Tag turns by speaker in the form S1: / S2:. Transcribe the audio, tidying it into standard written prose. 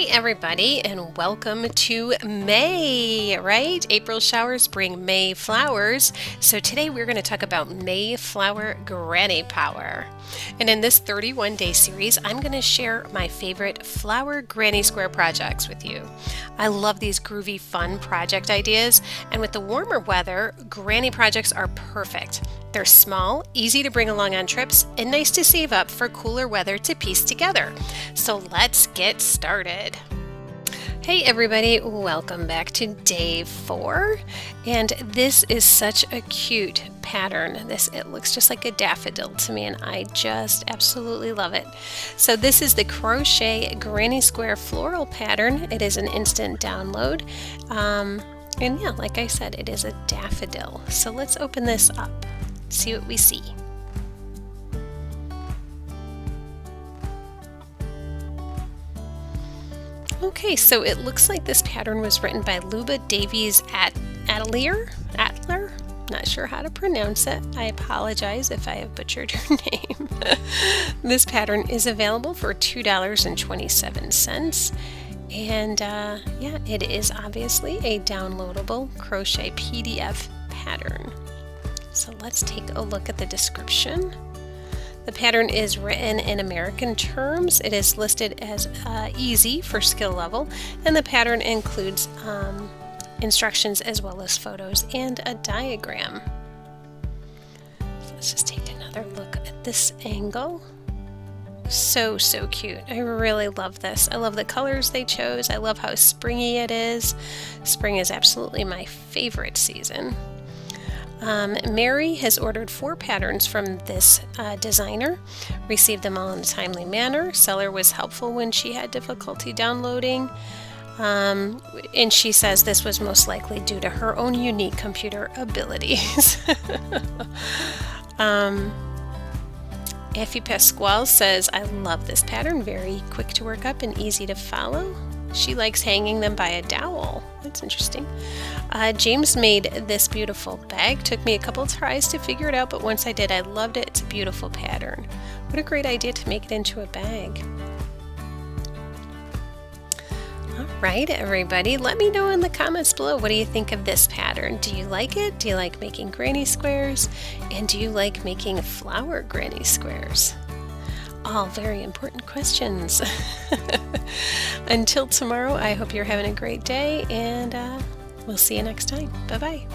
S1: Hey everybody, and welcome to May, right? April showers bring May flowers. So today we're going to talk about Mayflower Granny Power. And in this 31-day series, I'm going to share my favorite flower granny square projects with you. I love these groovy, fun project ideas, and with the warmer weather, granny projects are perfect. They're small, easy to bring along on trips, and nice to save up for cooler weather to piece together. So let's get started. Hey everybody, welcome back to day 4. And this is such a cute pattern. It looks just like a daffodil to me, and I just absolutely love it. So this is the crochet granny square floral pattern. It is an instant download. And yeah, like I said, it is a daffodil. So let's open this up. See what we see. Okay, so it looks like this pattern was written by Luba Davies Adler? Not sure how to pronounce it. I apologize if I have butchered your name. This pattern is available for $2.27. And yeah, it is obviously a downloadable crochet PDF pattern. So let's take a look at the description. The pattern is written in American terms. It is listed as easy for skill level, and the pattern includes instructions as well as photos and a diagram. So let's just take another look at this angle. So cute. I really love this. I love the colors they chose. I love how springy it is. Spring is absolutely my favorite season. Mary has ordered 4 patterns from this designer, received them all in a timely manner. Seller was helpful when she had difficulty downloading, and she says this was most likely due to her own unique computer abilities. Effie Pasquale says, I love this pattern, very quick to work up and easy to follow. She likes hanging them by a dowel. That's interesting. James made this beautiful bag. Took me a couple tries to figure it out, but once I did, I loved it. It's a beautiful pattern. What a great idea to make it into a bag. All right, everybody, let me know in the comments below, what do you think of this pattern? Do you like it? Do you like making granny squares? And do you like making flower granny squares? All very important questions. Until tomorrow, I hope you're having a great day, and we'll see you next time. Bye-bye.